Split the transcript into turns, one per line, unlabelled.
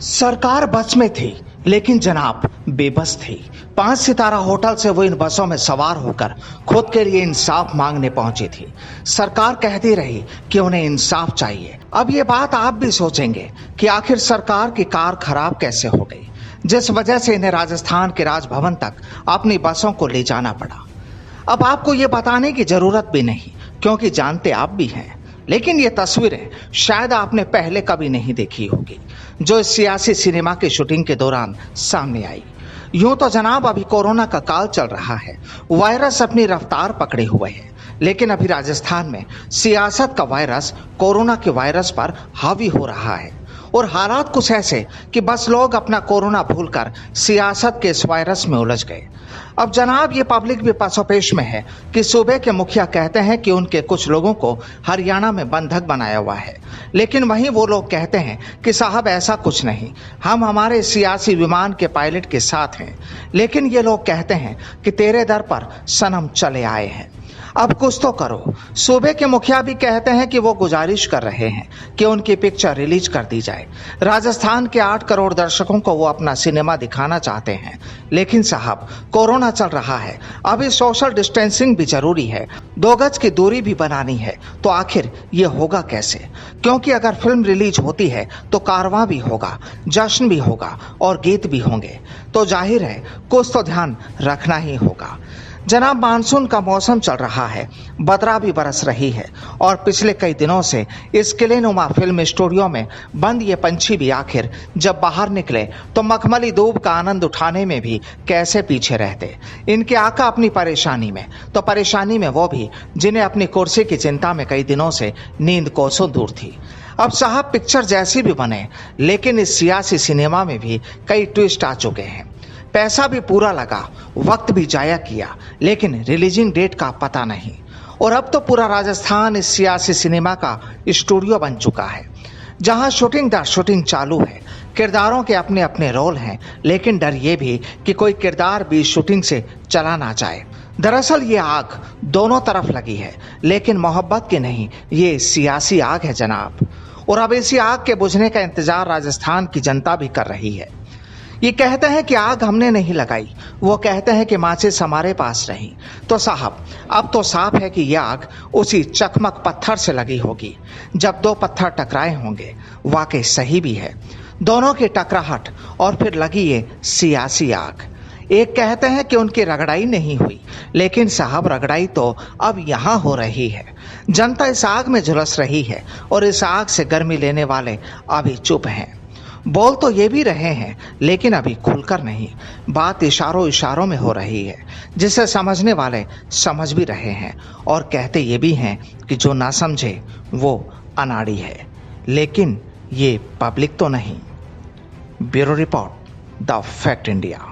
सरकार बस में थी, लेकिन जनाब बेबस थी। 5 सितारा होटल से वो इन बसों में सवार होकर खुद के लिए इंसाफ मांगने पहुंची थी। सरकार कहती रही कि उन्हें इंसाफ चाहिए। अब ये बात आप भी सोचेंगे कि आखिर सरकार की कार खराब कैसे हो गई, जिस वजह से इन्हें राजस्थान के राजभवन तक अपनी बसों को ले जाना पड़ा। अब आपको ये बताने की जरूरत भी नहीं, क्योंकि जानते आप भी हैं। लेकिन ये तस्वीरें शायद आपने पहले कभी नहीं देखी होगी, जो इस सियासी सिनेमा की शूटिंग के दौरान सामने आई। यूं तो जनाब अभी कोरोना का काल चल रहा है, वायरस अपनी रफ्तार पकड़े हुए है, लेकिन अभी राजस्थान में सियासत का वायरस कोरोना के वायरस पर हावी हो रहा है। और हालात कुछ ऐसे कि बस लोग अपना कोरोना भूलकर सियासत के इस वायरस में उलझ गए। अब जनाब ये पब्लिक भी पसोपेश में है कि सूबे के मुखिया कहते हैं कि उनके कुछ लोगों को हरियाणा में बंधक बनाया हुआ है, लेकिन वहीं वो लोग कहते हैं कि साहब ऐसा कुछ नहीं, हम हमारे सियासी विमान के पायलट के साथ हैं। लेकिन ये लोग कहते हैं कि तेरे दर पर सनम चले आए हैं, अब कुछ तो करो। सूबे के मुखिया भी कहते हैं कि वो गुजारिश कर रहे हैं कि उनकी पिक्चर रिलीज कर दी जाए। राजस्थान के 8 करोड़ दर्शकों को वो अपना सिनेमा दिखाना चाहते हैं, लेकिन साहब कोरोना चल रहा है, अभी सोशल डिस्टेंसिंग भी जरूरी है, 2 गज की दूरी भी बनानी है। तो आखिर ये होगा कैसे? क्योंकि अगर फिल्म रिलीज होती है तो कारवां भी होगा, जश्न भी होगा और गीत भी होंगे, तो जाहिर है कुछ तो ध्यान रखना ही होगा। जनाब मानसून का मौसम चल रहा है, बदरा भी बरस रही है, और पिछले कई दिनों से इस किलेनुमा फिल्म स्टूडियो में बंद ये पंछी भी आखिर जब बाहर निकले तो मखमली धूप का आनंद उठाने में भी कैसे पीछे रहते। इनके आका अपनी परेशानी में, तो परेशानी में वो भी जिन्हें अपनी कुर्सी की चिंता में कई दिनों से नींद कोसों दूर थी। अब साहब पिक्चर जैसी भी बने, लेकिन इस सियासी सिनेमा में भी कई ट्विस्ट आ चुके हैं। पैसा भी पूरा लगा, वक्त भी जाया किया, लेकिन रिलीजिंग डेट का पता नहीं। और अब तो पूरा राजस्थान इस सियासी सिनेमा का स्टूडियो बन चुका है, जहां शूटिंग दर शूटिंग चालू है। किरदारों के अपने अपने रोल हैं, लेकिन डर ये भी कि कोई किरदार भी शूटिंग से चला ना जाए। दरअसल ये आग दोनों तरफ लगी है, लेकिन मोहब्बत की नहीं, ये सियासी आग है जनाब। और अब इसी आग के बुझने का इंतजार राजस्थान की जनता भी कर रही है। ये कहते हैं कि आग हमने नहीं लगाई, वो कहते हैं कि माचिस हमारे पास रही। तो साहब अब तो साफ है कि यह आग उसी चकमक पत्थर से लगी होगी, जब 2 पत्थर टकराए होंगे। वाकई सही भी है, दोनों की टकराहट और फिर लगी ये सियासी आग। एक कहते हैं कि उनकी रगड़ाई नहीं हुई, लेकिन साहब रगड़ाई तो अब यहाँ हो रही है। जनता इस आग में झुलस रही है, और इस आग से गर्मी लेने वाले अभी चुप हैं। बोल तो ये भी रहे हैं, लेकिन अभी खुलकर नहीं। बात इशारों इशारों में हो रही है, जिसे समझने वाले समझ भी रहे हैं, और कहते ये भी हैं कि जो ना समझे वो अनाड़ी है। लेकिन ये पब्लिक तो नहीं। Bureau report, the fact India.